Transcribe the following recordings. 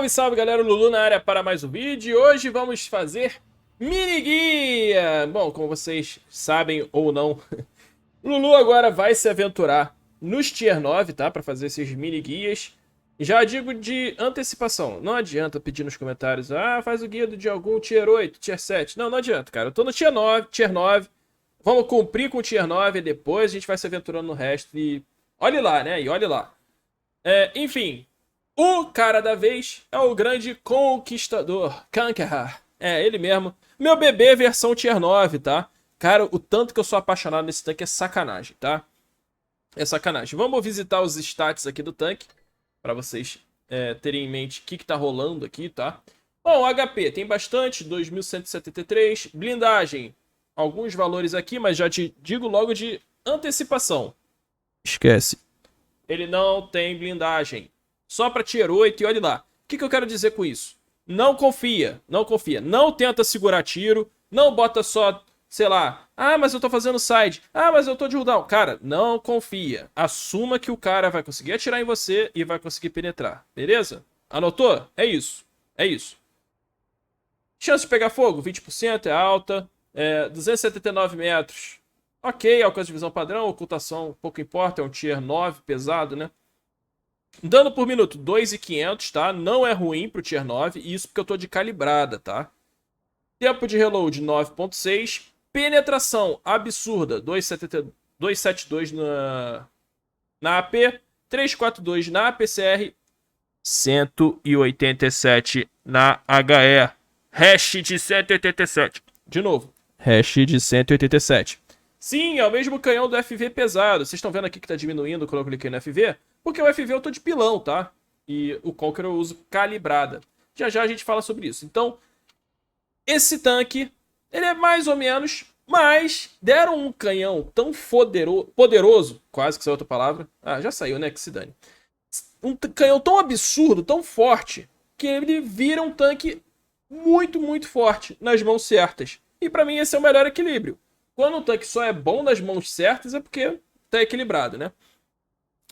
Salve, salve galera, Lulu na área para mais um vídeo. E hoje vamos fazer mini guia. Bom, como vocês sabem ou não, Lulu agora vai se aventurar nos Tier 9, tá? Para fazer esses mini guias. Já digo de antecipação, não adianta pedir nos comentários, faz o guia de algum Tier 8, Tier 7. Não adianta, cara. Eu tô no Tier 9, vamos cumprir com o Tier 9 e depois a gente vai se aventurando no resto. E olhe lá, né? E olhe lá. Enfim, o cara da vez é o grande conquistador, Conqueror. É, ele mesmo. Meu bebê versão Tier 9, tá? Cara, o tanto que eu sou apaixonado nesse tanque é sacanagem, tá? É sacanagem. Vamos visitar os stats aqui do tanque, pra vocês terem em mente o que tá rolando aqui, tá? Bom, HP tem bastante, 2173. Blindagem, alguns valores aqui, mas já te digo logo de antecipação. Esquece. Ele não tem blindagem. Só para Tier 8 e olha lá. O que eu quero dizer com isso? Não confia, não confia. Não tenta segurar tiro, não bota só, sei lá, mas eu tô fazendo side, mas eu tô de cooldown. Cara, não confia. Assuma que o cara vai conseguir atirar em você e vai conseguir penetrar, beleza? Anotou? É isso, é isso. Chance de pegar fogo, 20% é alta. 279 metros. Ok, alcance de visão padrão, ocultação pouco importa, é um Tier 9 pesado, né? Dano por minuto, 2.500, tá? Não é ruim pro Tier 9, isso porque eu tô de calibrada, tá? Tempo de reload, 9.6. Penetração absurda, 272 na AP, 342 na APCR, 187 na HE. Hash de 187. De novo, hash de 187. Sim, é o mesmo canhão do FV pesado. Vocês estão vendo aqui que tá diminuindo quando eu cliquei no FV? Porque o FV eu tô de pilão, tá? E o Conqueror eu uso calibrada. Já já a gente fala sobre isso. Então, esse tanque, ele é mais ou menos, mas deram um canhão tão poderoso, quase que essa é outra palavra. Já saiu, né? Que se dane. Um canhão tão absurdo, tão forte, que ele vira um tanque muito, muito forte nas mãos certas. E pra mim esse é o melhor equilíbrio. Quando o tanque só é bom nas mãos certas é porque tá equilibrado, né?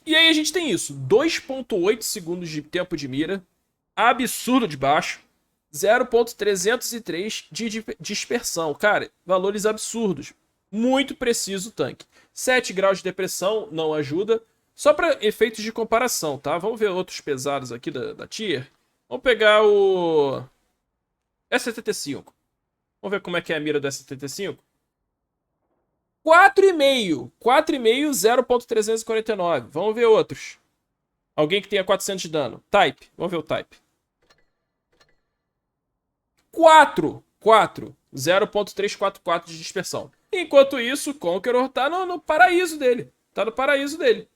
E aí a gente tem isso, 2.8 segundos de tempo de mira, absurdo de baixo, 0.303 de dispersão. Cara, valores absurdos, muito preciso o tanque. 7 graus de depressão não ajuda, só para efeitos de comparação, tá? Vamos ver outros pesados aqui da tier. Vamos pegar o S75. Vamos ver como é que é a mira do S75. 4,5, 0.349. Vamos ver outros. Alguém que tenha 400 de dano. Type, vamos ver o type. 4, 0.344 de dispersão. Enquanto isso, o Conqueror tá no paraíso dele. Tá no paraíso dele.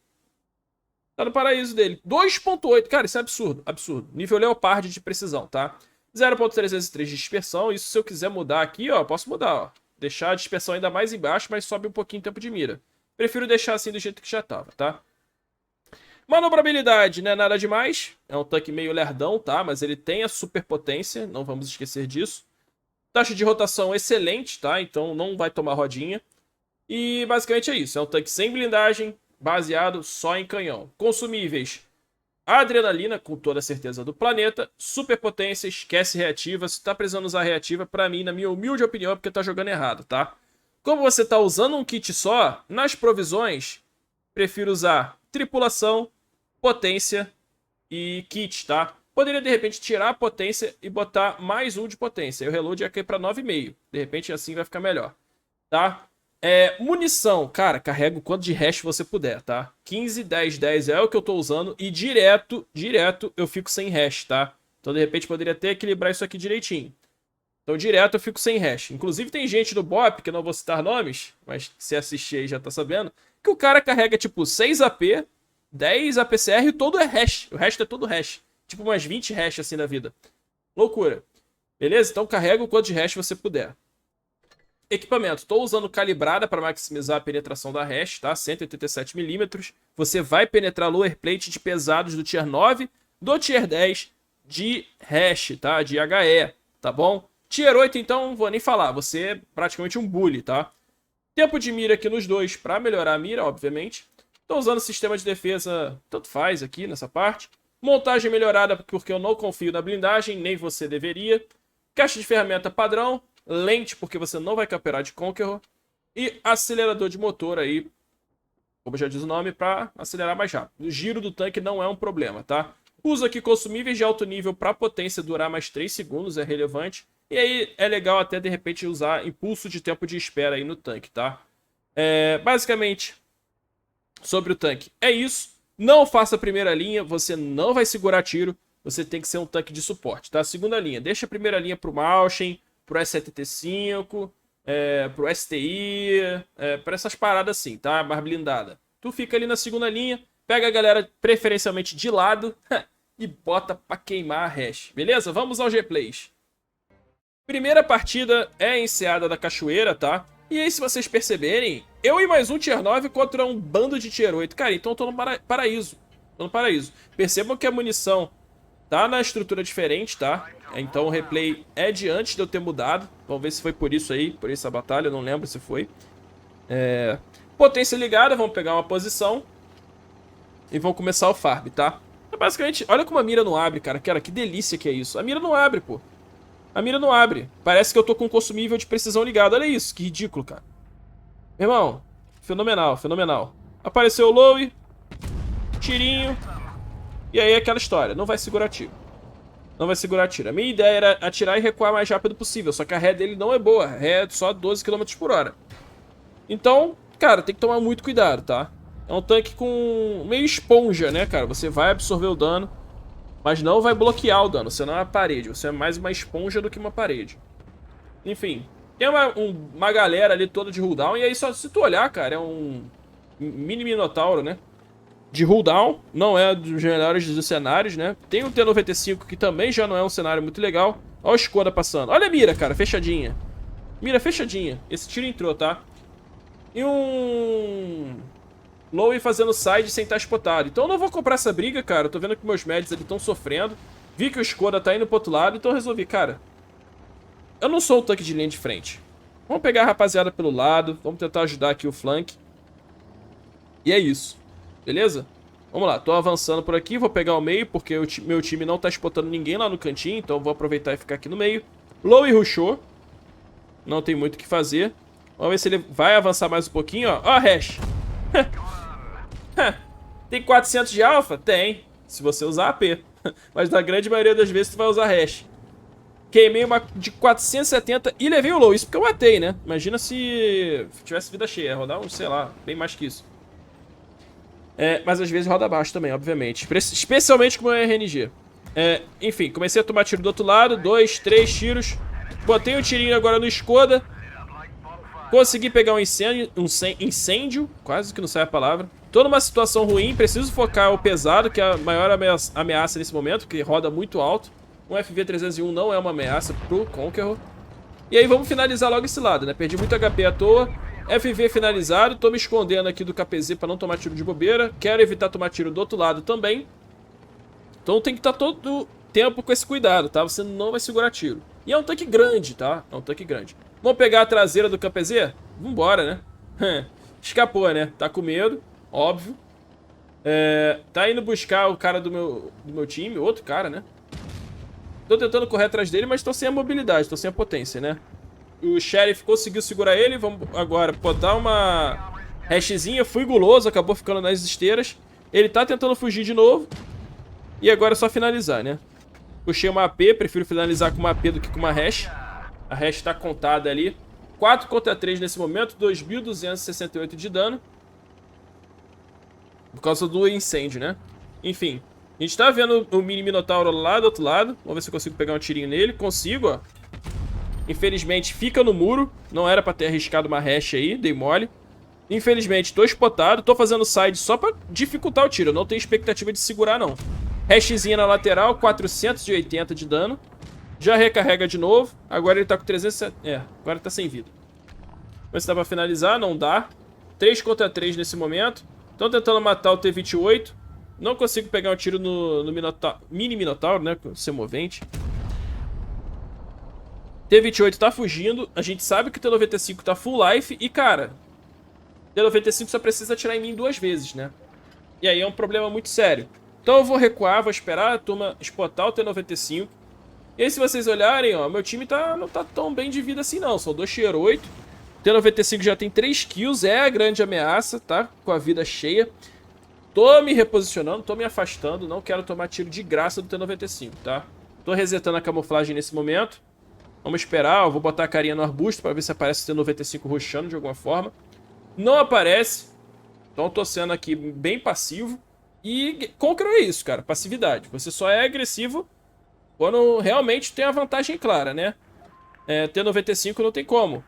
2.8, cara, isso é absurdo, absurdo. Nível Leopard de precisão, tá? 0.303 de dispersão. Isso se eu quiser mudar aqui, ó, posso mudar, ó. Deixar a dispersão ainda mais embaixo, mas sobe um pouquinho o tempo de mira. Prefiro deixar assim do jeito que já tava, tá? Manobrabilidade, não é nada demais. É um tanque meio lerdão, tá? Mas ele tem a superpotência, não vamos esquecer disso. Taxa de rotação excelente, tá? Então não vai tomar rodinha. E basicamente é isso. É um tanque sem blindagem, baseado só em canhão. Consumíveis: adrenalina, com toda a certeza do planeta. Superpotência, esquece reativa. Se tá precisando usar reativa, pra mim, na minha humilde opinião, é porque tá jogando errado, tá? Como você tá usando um kit só, nas provisões, prefiro usar tripulação, potência e kit, tá? Poderia, de repente, tirar a potência e botar mais um de potência. E o reload ia cair pra 9,5. De repente, assim vai ficar melhor, tá? Munição, cara, carrega o quanto de hash você puder, tá? 15, 10, 10 é o que eu tô usando e direto eu fico sem hash, tá? Então, de repente, poderia até equilibrar isso aqui direitinho. Então, direto eu fico sem hash. Inclusive, tem gente do BOP, que eu não vou citar nomes, mas se assistir aí já tá sabendo, que o cara carrega, tipo, 6 AP, 10 APCR e todo é hash. O resto é todo hash. Tipo, umas 20 hash assim na vida. Loucura. Beleza? Então, carrega o quanto de hash você puder. Equipamento, estou usando calibrada para maximizar a penetração da hash, tá? 187mm. Você vai penetrar lower plate de pesados do Tier 9, do Tier 10 de hash, tá? De HE, tá bom? Tier 8, então, não vou nem falar. Você é praticamente um bully, tá? Tempo de mira aqui nos dois para melhorar a mira, obviamente. Estou usando sistema de defesa, tanto faz aqui nessa parte. Montagem melhorada porque eu não confio na blindagem, nem você deveria. Caixa de ferramenta padrão. Lente porque você não vai camperar de Conqueror. E acelerador de motor aí, como já diz o nome, para acelerar mais rápido. O giro do tanque não é um problema, tá? Uso aqui consumíveis de alto nível para potência durar mais 3 segundos, é relevante. E aí é legal até de repente usar impulso de tempo de espera aí no tanque, tá? Basicamente, sobre o tanque, é isso. Não faça a primeira linha, você não vai segurar tiro. Você tem que ser um tanque de suporte, tá? Segunda linha, deixa a primeira linha pro Malshen, pro S75, pro STI, pra essas paradas assim, tá? Mais blindada. Tu fica ali na segunda linha, pega a galera preferencialmente de lado e bota pra queimar a hash, beleza? Vamos aos replays. Primeira partida é em Enseada da Cachoeira, tá? E aí, se vocês perceberem, eu e mais um Tier 9 contra um bando de Tier 8. Cara, então eu tô no paraíso. Tô no paraíso. Percebam que a munição tá na estrutura diferente, tá? Então o replay é de antes de eu ter mudado. Vamos ver se foi por isso aí, por essa batalha. Eu não lembro se foi. Potência ligada, vamos pegar uma posição. E vamos começar o farm, tá? Basicamente, olha como a mira não abre, cara. Cara, que delícia que é isso. A mira não abre, pô. A mira não abre. Parece que eu tô com um consumível de precisão ligado. Olha isso, que ridículo, cara. Meu irmão, fenomenal, fenomenal. Apareceu o Lowe. Tirinho. E aí aquela história. Não vai segurar tiro. Não vai segurar tiro. A minha ideia era atirar e recuar o mais rápido possível. Só que a ré dele não é boa. A ré é só 12 km por hora. Então, cara, tem que tomar muito cuidado, tá? É um tanque com meio esponja, né, cara? Você vai absorver o dano, mas não vai bloquear o dano. Você não é uma parede. Você é mais uma esponja do que uma parede. Enfim. Tem uma galera ali toda de cooldown. E aí, só se tu olhar, cara, é um mini Minotauro, né? De cooldown. Não é dos melhores dos cenários, né? Tem um T-95 que também já não é um cenário muito legal. Olha o Skoda passando. Olha a mira, cara. Fechadinha. Mira fechadinha. Esse tiro entrou, tá? E um Lowe fazendo side sem estar spotado. Então eu não vou comprar essa briga, cara. Eu tô vendo que meus médios ali estão sofrendo. Vi que o Skoda tá indo pro outro lado. Então eu resolvi, cara, eu não sou o tanque de linha de frente. Vamos pegar a rapaziada pelo lado. Vamos tentar ajudar aqui o flank. E é isso. Beleza? Vamos lá. Tô avançando por aqui. Vou pegar o meio, porque meu time não tá spotando ninguém lá no cantinho. Então eu vou aproveitar e ficar aqui no meio. Lowe rushou. Não tem muito o que fazer. Vamos ver se ele vai avançar mais um pouquinho, ó. Ó a hash. Tem 400 de alfa? Tem. Se você usar AP. Mas na grande maioria das vezes tu vai usar hash. Queimei uma de 470 e levei o low. Isso porque eu matei, né? Imagina se tivesse vida cheia. Rodar um, sei lá, bem mais que isso. Mas às vezes roda baixo também, obviamente. Especialmente com o RNG. Enfim, comecei a tomar tiro do outro lado. 2, 3 tiros. Botei um tirinho agora no Skoda. Consegui pegar um incêndio. Quase que não sai a palavra. Tô numa situação ruim. Preciso focar o pesado, que é a maior ameaça nesse momento, porque roda muito alto. Um FV301 não é uma ameaça pro Conqueror. E aí vamos finalizar logo esse lado, né? Perdi muito HP à toa. FV finalizado. Tô me escondendo aqui do KPZ pra não tomar tiro de bobeira. Quero evitar tomar tiro do outro lado também. Então tem que estar todo tempo com esse cuidado, tá? Você não vai segurar tiro. E é um tanque grande, tá? É um tanque grande. Vamos pegar a traseira do KPZ? Vambora, né? Escapou, né? Tá com medo, óbvio. Tá indo buscar o cara do meu time, outro cara, né? Tô tentando correr atrás dele, mas tô sem a mobilidade, tô sem a potência, né? O Sheriff conseguiu segurar ele. Vamos agora botar uma hashzinha. Fui guloso, acabou ficando nas esteiras. Ele tá tentando fugir de novo. E agora é só finalizar, né? Puxei uma AP, prefiro finalizar com uma AP do que com uma hash. A hash tá contada ali. 4 contra 3 nesse momento, 2.268 de dano. Por causa do incêndio, né? Enfim, a gente tá vendo o mini Minotauro lá do outro lado. Vamos ver se eu consigo pegar um tirinho nele. Consigo, ó. Infelizmente fica no muro. Não era pra ter arriscado uma hash aí, dei mole. Infelizmente tô spotado. Tô fazendo side só pra dificultar o tiro. Eu não tenho expectativa de segurar, não. Hashzinha na lateral, 480 de dano. Já recarrega de novo. Agora ele tá com 370. Agora tá sem vida. Mas se dá pra finalizar, não dá. 3 contra 3 nesse momento. Estão tentando matar o T-28. Não consigo pegar um tiro no mini Minotauro, né? Ser movente. T-28 tá fugindo. A gente sabe que o T-95 tá full life. E, cara, T-95 só precisa atirar em mim 2 vezes, né? E aí é um problema muito sério. Então eu vou recuar, vou esperar a turma spotar o T-95. E aí se vocês olharem, ó, meu time não tá tão bem de vida assim não. São 2 tier 8. O T-95 já tem 3 kills, é a grande ameaça, tá? Com a vida cheia. Tô me reposicionando, tô me afastando. Não quero tomar tiro de graça do T-95, tá? Tô resetando a camuflagem nesse momento. Vamos esperar, eu vou botar a carinha no arbusto pra ver se aparece o T-95 rushando de alguma forma. Não aparece. Então eu tô sendo aqui bem passivo. E Conqueror é isso, cara, passividade. Você só é agressivo quando realmente tem a vantagem clara, né? T-95 não tem como.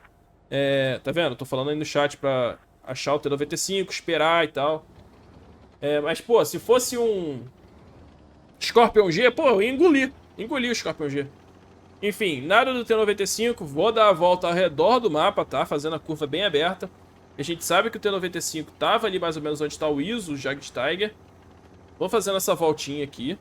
Tá vendo? Tô falando aí no chat pra achar o T-95, esperar e tal. Mas, pô, se fosse um Scorpion G, pô, eu ia engolir. Engoli o Scorpion G. Enfim, nada do T-95. Vou dar a volta ao redor do mapa, tá? Fazendo a curva bem aberta. A gente sabe que o T-95 tava ali mais ou menos onde tá o Iso, o Jagged Tiger. Vou fazendo essa voltinha aqui.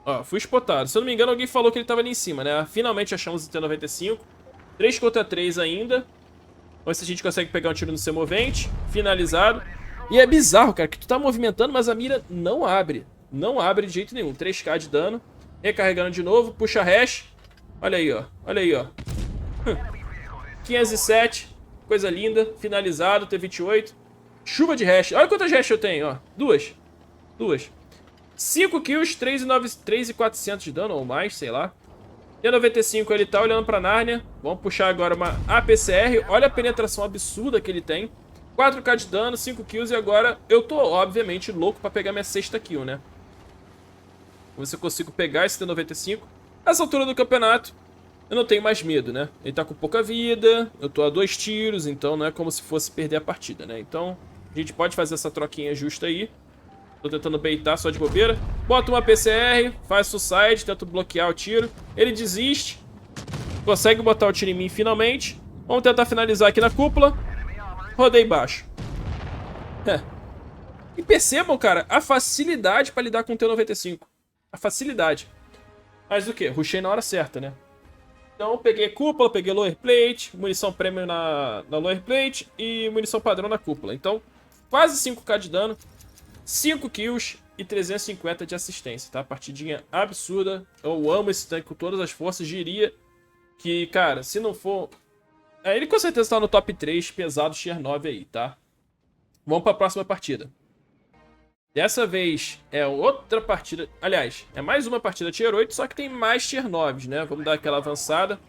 Ó, fui spotado. Se eu não me engano, alguém falou que ele tava ali em cima, né? Finalmente achamos o T-95. 3 contra 3 ainda. Vamos ver se a gente consegue pegar um tiro no semovente. Finalizado. E é bizarro, cara, que tu tá movimentando, mas a mira não abre. Não abre de jeito nenhum. 3k de dano. Recarregando de novo. Puxa hash. Olha aí, ó. Olha aí, ó. 507. Coisa linda. Finalizado. T28. Chuva de hash. Olha quantas hash eu tenho, ó. Duas. 5 kills, 3.400 de dano ou mais, sei lá. T-95 ele tá olhando pra Nárnia. Vamos puxar agora uma APCR. Olha a penetração absurda que ele tem. 4k de dano, 5 kills e agora eu tô, obviamente, louco pra pegar minha 6ª kill, né? Vamos ver se eu consigo pegar esse T-95. Nessa altura do campeonato, eu não tenho mais medo, né? Ele tá com pouca vida, eu tô a 2 tiros, então não é como se fosse perder a partida, né? Então, a gente pode fazer essa troquinha justa aí. Tô tentando baitar só de bobeira. Bota uma PCR, faz suicide, tento bloquear o tiro. Ele desiste. Consegue botar o tiro em mim finalmente. Vamos tentar finalizar aqui na cúpula. Rodei baixo. E percebam, cara, a facilidade pra lidar com o T-95. A facilidade. Mas o quê? Rushei na hora certa, né? Então peguei cúpula, peguei lower plate, munição premium na lower plate e munição padrão na cúpula. Então, quase 5k de dano. 5 kills e 350 de assistência, tá? Partidinha absurda. Eu amo esse tanque com todas as forças. Diria que, cara, se não for... ele com certeza tá no top 3 pesado tier 9 aí, tá? Vamos pra próxima partida. Dessa vez é outra partida... Aliás, é mais uma partida tier 8, só que tem mais tier 9, né? Vamos dar aquela avançada.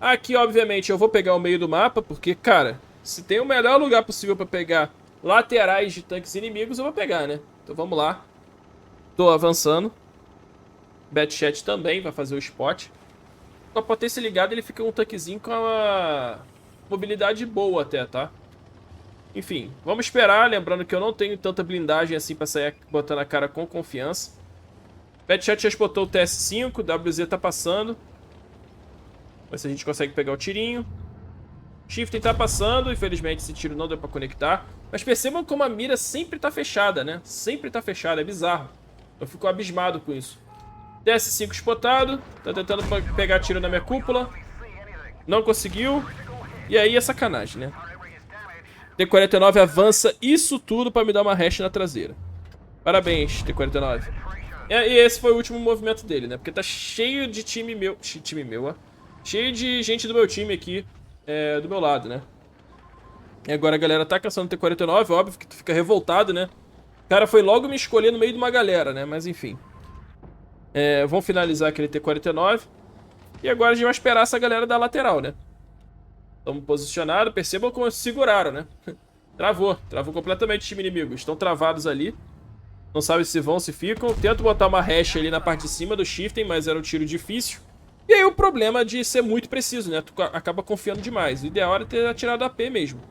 Aqui, obviamente, eu vou pegar o meio do mapa, porque, cara, se tem o melhor lugar possível pra pegar... laterais de tanques inimigos eu vou pegar, né? Então vamos lá. Tô avançando. Batchat também vai fazer o spot. Com a potência ligada ele fica um tanquezinho com a mobilidade boa até, tá? Enfim, vamos esperar. Lembrando que eu não tenho tanta blindagem assim pra sair botando a cara com confiança. Batchat já spotou o TS5. WZ tá passando. Vamos ver se a gente consegue pegar o tirinho. Shifting tá passando, infelizmente esse tiro não deu pra conectar. Mas percebam como a mira sempre tá fechada, né? Sempre tá fechada, é bizarro. Eu fico abismado com isso. TS5 spotado, tá tentando pegar tiro na minha cúpula. Não conseguiu. E aí é sacanagem, né? T-49 avança isso tudo pra me dar uma hash na traseira. Parabéns, T-49. E esse foi o último movimento dele, né? Porque tá cheio de time meu... Time meu, ó. Cheio de gente do meu time aqui. Do meu lado, né? E agora a galera tá caçando T-49, óbvio que tu fica revoltado, né? O cara foi logo me escolher no meio de uma galera, né? Mas enfim. Vamos finalizar aquele T-49. E agora a gente vai esperar essa galera da lateral, né? Estamos posicionados, percebam como seguraram, né? Travou completamente o time inimigo. Estão travados ali. Não sabe se vão, se ficam. Tento botar uma hash ali na parte de cima do shifting, mas era um tiro difícil. E aí o problema de ser muito preciso, né? Tu acaba confiando demais. O ideal era ter atirado AP mesmo.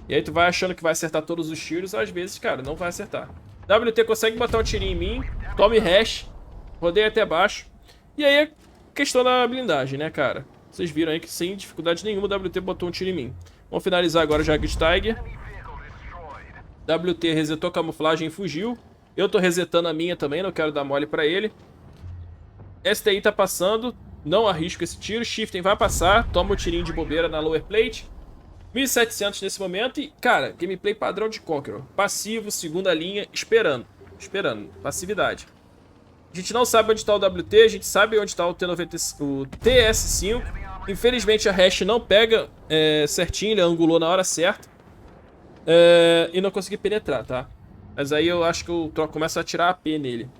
E aí tu vai achando que vai acertar todos os tiros. Às vezes, cara, não vai acertar. WT consegue botar um tirinho em mim. Tome hash. Rodei até baixo. E aí é questão da blindagem, né, cara? Vocês viram aí que sem dificuldade nenhuma o WT botou um tiro em mim. Vamos finalizar agora o Jagged Tiger. WT resetou a camuflagem e fugiu. Eu tô resetando a minha também, não quero dar mole pra ele. STI tá passando, não arrisco esse tiro. Shifting vai passar, toma o tirinho de bobeira na lower plate. 1.700 nesse momento e, cara, gameplay padrão de Conqueror. Passivo, segunda linha, esperando. Esperando. Passividade. A gente não sabe onde está o WT, a gente sabe onde está o TS5. Infelizmente a hash não pega certinho, ele angulou na hora certa. E não consegui penetrar, tá? Mas aí eu acho que eu começo a atirar AP nele.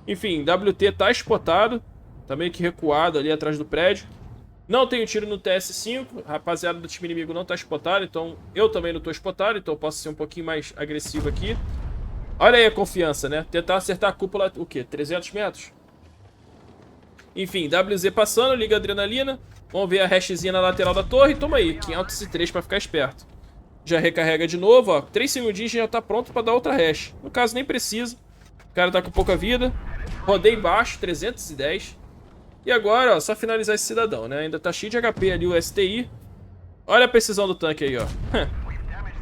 Enfim, WT tá spotado. Tá meio que recuado ali atrás do prédio. Não tenho tiro no TS5. Rapaziada do time inimigo não tá spotado. Então eu também não tô spotado. Então eu posso ser um pouquinho mais agressivo aqui. Olha aí a confiança, né? Tentar acertar a cúpula, o quê? 300 metros? Enfim, WZ passando, liga a adrenalina. Vamos ver a hashzinha na lateral da torre. Toma aí, 503 pra ficar esperto. Já recarrega de novo, ó. 3 segundinhos já tá pronto pra dar outra hash. No caso, nem precisa. O cara tá com pouca vida. Rodei baixo, 310. E agora, ó, só finalizar esse cidadão, né? Ainda tá cheio de HP ali o STI. Olha a precisão do tanque aí, ó.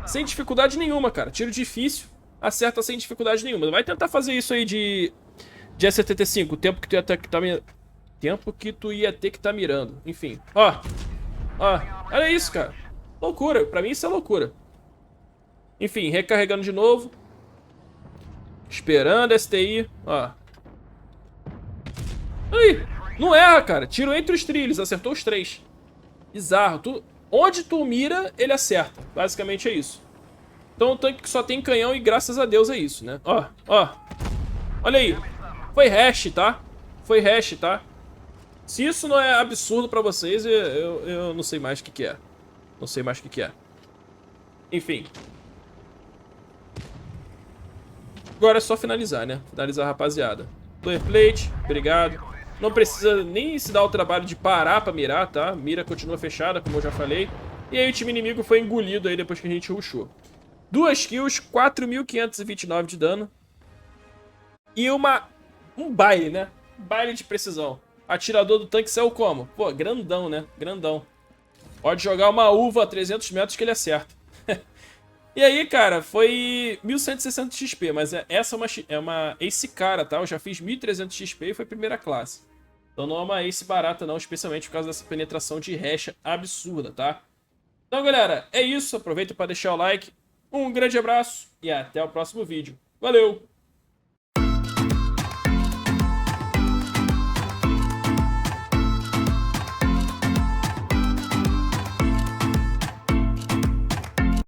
Sem dificuldade nenhuma, cara. Tiro difícil, acerta sem dificuldade nenhuma. Vai tentar fazer isso aí de S75. O tempo que tu ia ter que tá mirando. Enfim, ó. Ó, olha isso, cara. Loucura, pra mim isso é loucura. Enfim, recarregando de novo. Esperando STI, ó. Aí, não erra, cara. Tiro entre os trilhos, acertou os 3. Bizarro. Onde tu mira, ele acerta. Basicamente é isso. Então o tanque que só tem canhão e graças a Deus é isso, né? Ó, ó. Olha aí. Foi hash, tá? Foi hash, tá? Se isso não é absurdo pra vocês, eu não sei mais o que é. Não sei mais o que é. Enfim. Agora é só finalizar, né? Finalizar, rapaziada. Player plate, obrigado. Não precisa nem se dar o trabalho de parar pra mirar, tá? Mira continua fechada, como eu já falei. E aí o time inimigo foi engolido aí depois que a gente rushou. 2 kills, 4.529 de dano. E um baile, né? Baile de precisão. Atirador do tanque saiu como? Pô, grandão, né? Grandão. Pode jogar uma uva a 300 metros que ele acerta. E aí, cara, foi 1.160 XP, mas essa é uma ace cara, tá? Eu já fiz 1.300 XP e foi primeira classe. Então não é uma ace barata não, especialmente por causa dessa penetração de hash absurda, tá? Então, galera, é isso. Aproveita para deixar o like. Um grande abraço e até o próximo vídeo. Valeu!